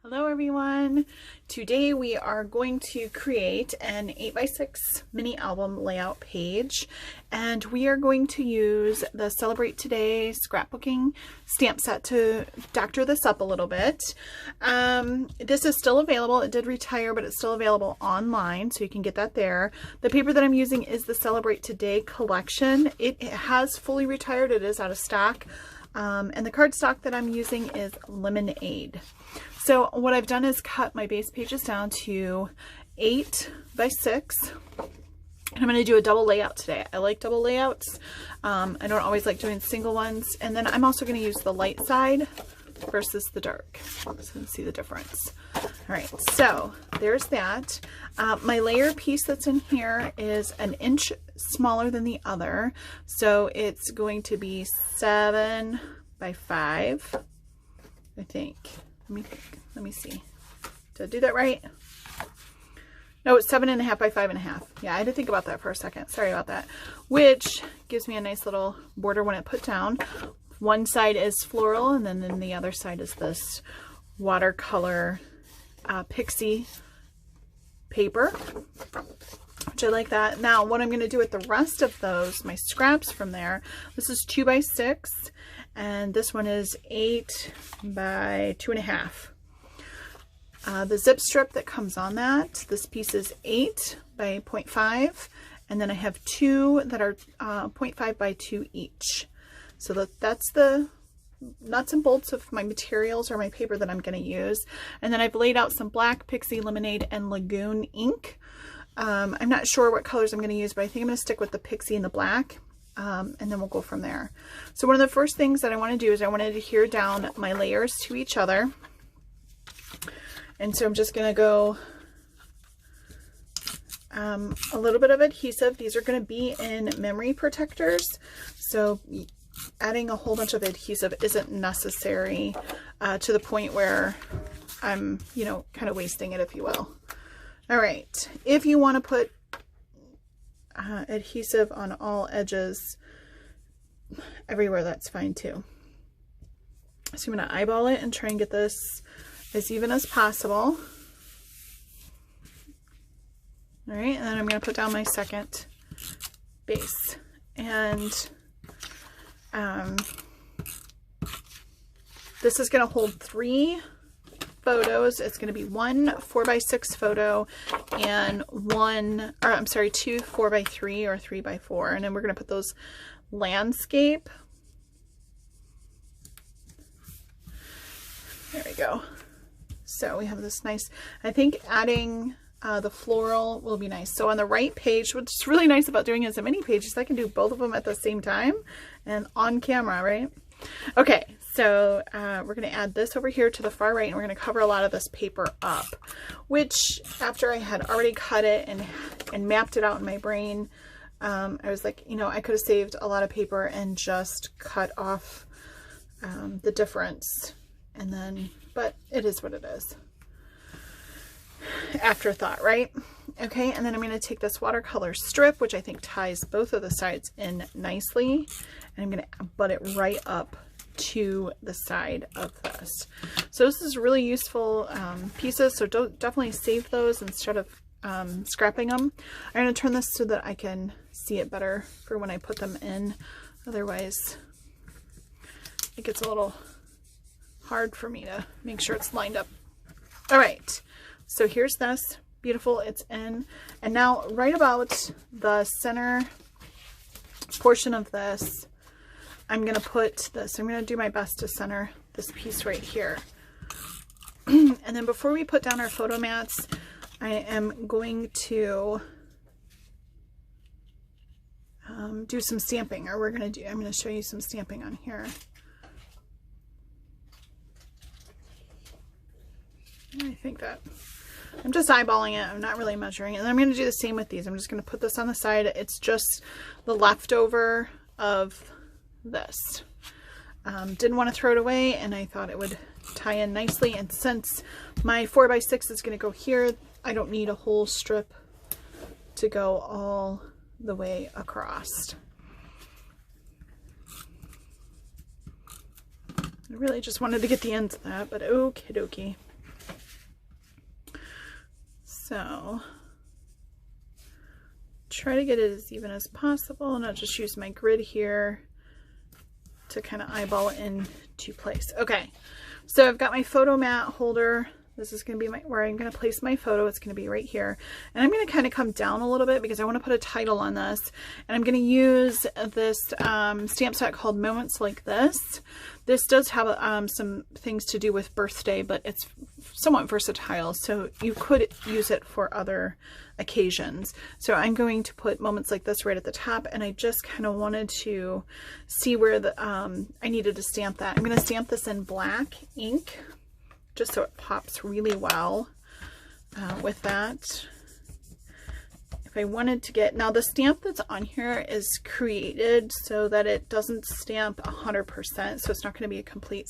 Hello everyone! Today we are going to create an 8x6 mini album layout page, and we are going to use the Celebrate Today scrapbooking stamp set to doctor this up a little bit. This is still available. It did retire, but it's still available online, so you can get that there. The paper that I'm using is the Celebrate Today collection. It has fully retired. It is out of stock. And the cardstock that I'm using is Lemonade. So what I've done is cut my base pages down to 8x6. And I'm going to do a double layout today. I like double layouts. I don't always like doing single ones. And then I'm also going to use the light side versus the dark, so you can see the difference. All right, so there's that. My layer piece that's in here is an inch smaller than the other, so it's going to be 7 by 5, I think. Let me see. Did I do that right? No, it's 7.5 by 5.5. Yeah, I had to think about that for a second. Sorry about that. Which gives me a nice little border when it put down. One side is floral, and then the other side is this watercolor pixie paper, which I like that. Now, what I'm going to do with the rest of those, my scraps from there, this is 2x6, and this one is 8 by 2.5. The zip strip that comes on that, this piece is 8 by 0.5, and then I have 2 that are 0.5 by 2 each. So that's the nuts and bolts of my materials or my paper that I'm going to use. And then I've laid out some black, Pixie, Lemonade, and Lagoon ink. I'm not sure what colors I'm going to use, but I think I'm going to stick with the Pixie and the black. And then we'll go from there. So one of the first things that I want to do is I want to adhere down my layers to each other. And so I'm just going to go a little bit of adhesive. These are going to be in memory protectors. So adding a whole bunch of adhesive isn't necessary to the point where I'm, kind of wasting it, if you will. All right. If you want to put adhesive on all edges everywhere, that's fine too. So I'm going to eyeball it and try and get this as even as possible. All right. And then I'm going to put down my second base. And this is going to hold 3 photos. It's going to be 1 4x6 photo and 2 4x3 or 3x4. And then we're going to put those landscape. There we go. So we have this nice, I think adding the floral will be nice. So on the right page, what's really nice about doing as a mini page is I can do both of them at the same time and on camera, right? Okay, so we're going to add this over here to the far right, and we're going to cover a lot of this paper up, which after I had already cut it and mapped it out in my brain, I was like, I could have saved a lot of paper and just cut off the difference, and then, but it is what it is. Afterthought, right? Okay, and then I'm going to take this watercolor strip, which I think ties both of the sides in nicely, and I'm going to butt it right up to the side of this. So this is really useful pieces, so definitely save those instead of scrapping them. I'm going to turn this so that I can see it better for when I put them in. Otherwise, it gets a little hard for me to make sure it's lined up. All right. So here's this, beautiful, it's in. And now right about the center portion of this, I'm going to put this, I'm going to do my best to center this piece right here. And then before we put down our photo mats, I am going to do some stamping, or I'm going to show you some stamping on here. I think that I'm just eyeballing it. I'm not really measuring it. And I'm going to do the same with these. I'm just going to put this on the side. It's just the leftover of this. Didn't want to throw it away, and I thought it would tie in nicely. And since my 4x6 is going to go here, I don't need a whole strip to go all the way across. I really just wanted to get the ends of that, but okie dokie. So try to get it as even as possible, and I'll just use my grid here to kind of eyeball it into place. Okay, so I've got my photo mat holder. This is going to be where I'm going to place my photo. It's going to be right here. And I'm going to kind of come down a little bit because I want to put a title on this. And I'm going to use this stamp set called Moments Like This. This does have some things to do with birthday, but it's somewhat versatile. So you could use it for other occasions. So I'm going to put Moments Like This right at the top. And I just kind of wanted to see where the I needed to stamp that. I'm going to stamp this in black ink, just so it pops really well with that. If I wanted to get, now the stamp that's on here is created so that it doesn't stamp 100%, so it's not going to be a complete,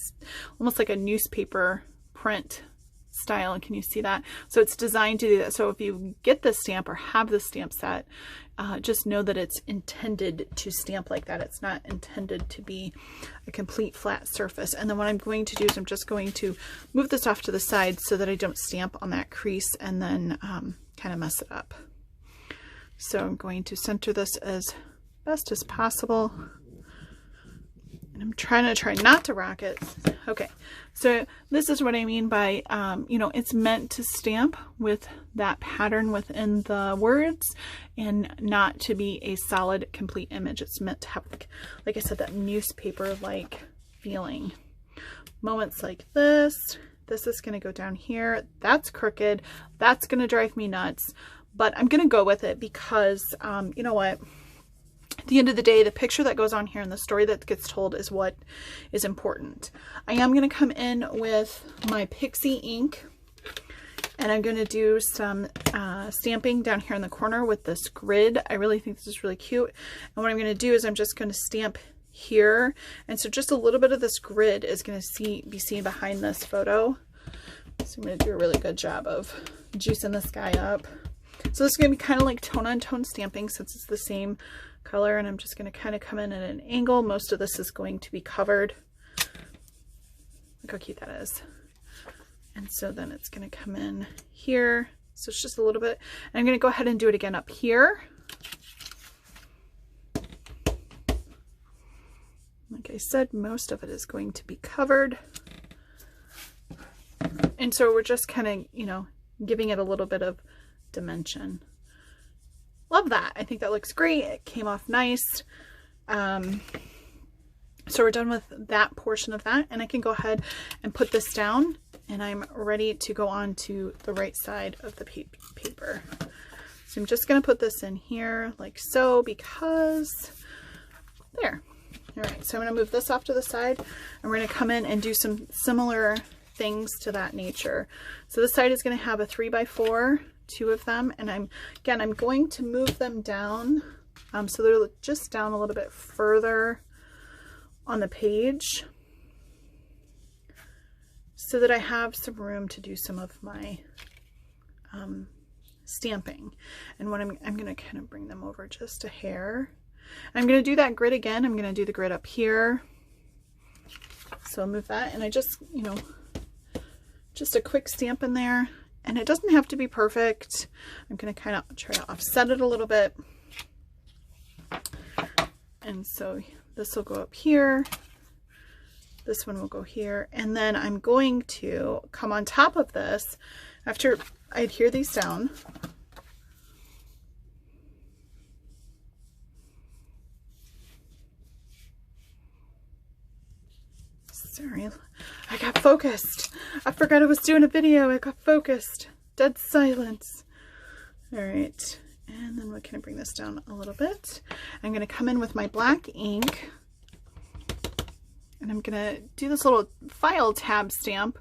almost like a newspaper print style. Can you see that? So it's designed to do that. So if you get this stamp or have the stamp set, just know that it's intended to stamp like that. It's not intended to be a complete flat surface. And then what I'm going to do is I'm just going to move this off to the side so that I don't stamp on that crease and then kind of mess it up. So I'm going to center this as best as possible. And I'm trying not to rock it. Okay, so this is what I mean by, you know, it's meant to stamp with that pattern within the words and not to be a solid, complete image. It's meant to have, like I said, that newspaper-like feeling. Moments like this. This is going to go down here. That's crooked. That's going to drive me nuts. But I'm going to go with it because, you know what? At the end of the day, the picture that goes on here and the story that gets told is what is important. I am going to come in with my Pixie ink and I'm going to do some stamping down here in the corner with this grid. I really think this is really cute. And what I'm going to do is I'm just going to stamp here. And so just a little bit of this grid is going to be seen behind this photo. So I'm going to do a really good job of juicing this guy up. So this is going to be kind of like tone-on-tone stamping since it's the same color, and I'm just going to kind of come in at an angle. Most of this is going to be covered. Look how cute that is. And so then it's going to come in here. So it's just a little bit. And I'm going to go ahead and do it again up here. Like I said, most of it is going to be covered. And so we're just kind of, you know, giving it a little bit of dimension. Love that. I think that looks great. It came off nice. So we're done with that portion of that, and I can go ahead and put this down, and I'm ready to go on to the right side of the paper. So I'm just going to put this in here like so, because there. All right, so I'm going to move this off to the side, and we're going to come in and do some similar things to that nature. So this side is going to have a 3x4, 2 of them, and I'm going to move them down so they're just down a little bit further on the page so that I have some room to do some of my stamping. And what I'm going to kind of bring them over just a hair. I'm going to do that grid again. I'm going to do the grid up here. So I'll move that, and I just, you know, just a quick stamp in there. And it doesn't have to be perfect. I'm going to kind of try to offset it a little bit. And so this will go up here. This one will go here. And then I'm going to come on top of this after I adhere these down. Sorry, I got focused. I forgot I was doing a video. I got focused. Dead silence. All right, and then we can bring this down a little bit. I'm going to come in with my black ink, and I'm going to do this little file tab stamp,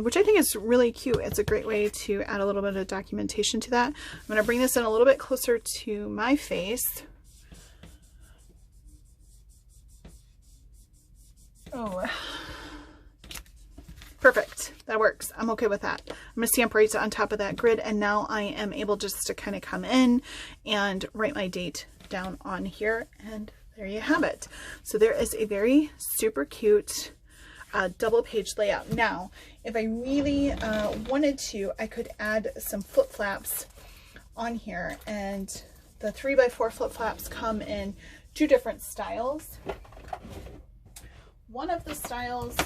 which I think is really cute. It's a great way to add a little bit of documentation to that. I'm going to bring this in a little bit closer to my face. Oh, perfect. That works. I'm okay with that. I'm going to stamp right on top of that grid, and now I am able just to kind of come in and write my date down on here, and there you have it. So there is a very super cute double page layout. Now, if I really wanted to, I could add some flip flaps on here, and the 3x4 flip flaps come in two different styles. One of the styles,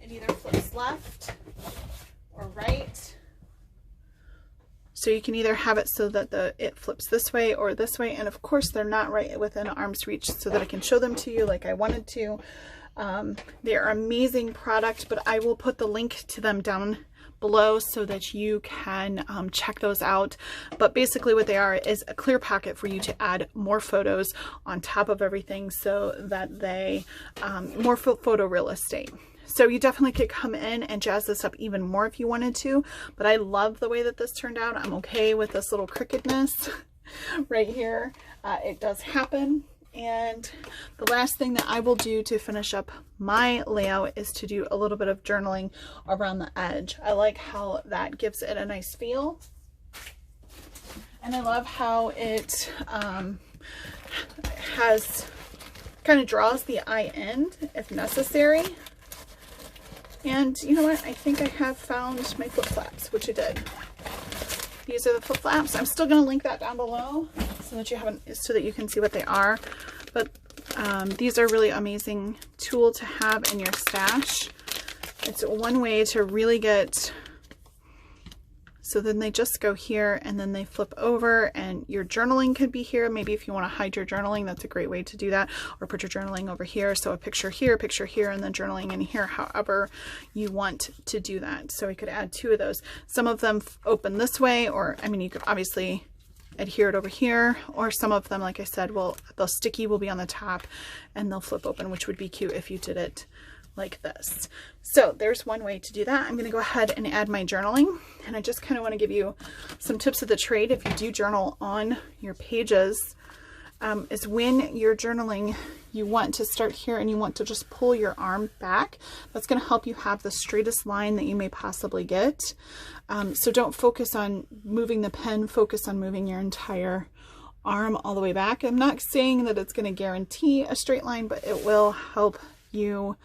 it either flips left or right. So you can either have it so that it flips this way or this way. And of course they're not right within arm's reach so that I can show them to you like I wanted to. They are amazing product, but I will put the link to them down below so that you can check those out. But basically what they are is a clear pocket for you to add more photos on top of everything so that they, more photo real estate. So you definitely could come in and jazz this up even more if you wanted to, but I love the way that this turned out. I'm okay with this little crookedness right here. It does happen. And the last thing that I will do to finish up my layout is to do a little bit of journaling around the edge. I like how that gives it a nice feel. And I love how it kind of draws the eye in if necessary. And you know what? I think I have found my flip flaps, which I did. These are the flip flaps. I'm still going to link that down below so that you can see what they are. But these are really amazing tool to have in your stash. It's one way to really get, so then they just go here and then they flip over, and your journaling could be here. Maybe if you want to hide your journaling, that's a great way to do that, or put your journaling over here. So a picture here, and then journaling in here, however you want to do that. So we could add two of those. Some of them open this way, or I mean, you could obviously adhere it over here, or some of them, like I said, the sticky will be on the top and they'll flip open, which would be cute if you did it like this. So there's one way to do that. I'm going to go ahead and add my journaling, and I just kind of want to give you some tips of the trade if you do journal on your pages. Is when you're journaling, you want to start here and you want to just pull your arm back. That's going to help you have the straightest line that you may possibly get. So don't focus on moving the pen, focus on moving your entire arm all the way back. I'm not saying that it's going to guarantee a straight line, but it will help you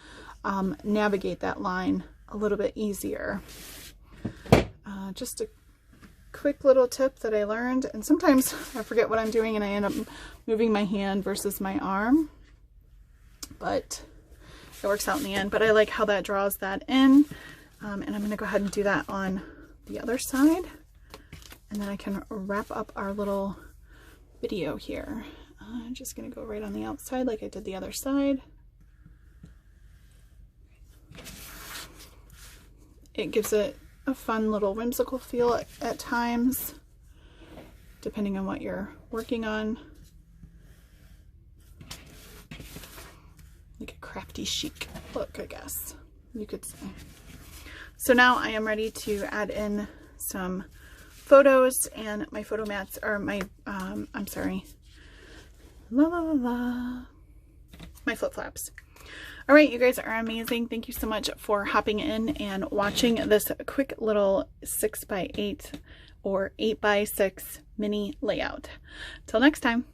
navigate that line a little bit easier. Just a quick little tip that I learned, and sometimes I forget what I'm doing and I end up moving my hand versus my arm, but it works out in the end. But I like how that draws that in, and I'm going to go ahead and do that on the other side, and then I can wrap up our little video here. I'm just going to go right on the outside like I did the other side. It gives it a fun little whimsical feel at times, depending on what you're working on. Like a crafty chic look, I guess you could say. So now I am ready to add in some photos, and my photo mats are my, I'm sorry, my flip flaps. All right, you guys are amazing. Thank you so much for hopping in and watching this quick little 6x8 or 8x6 mini layout. Till next time.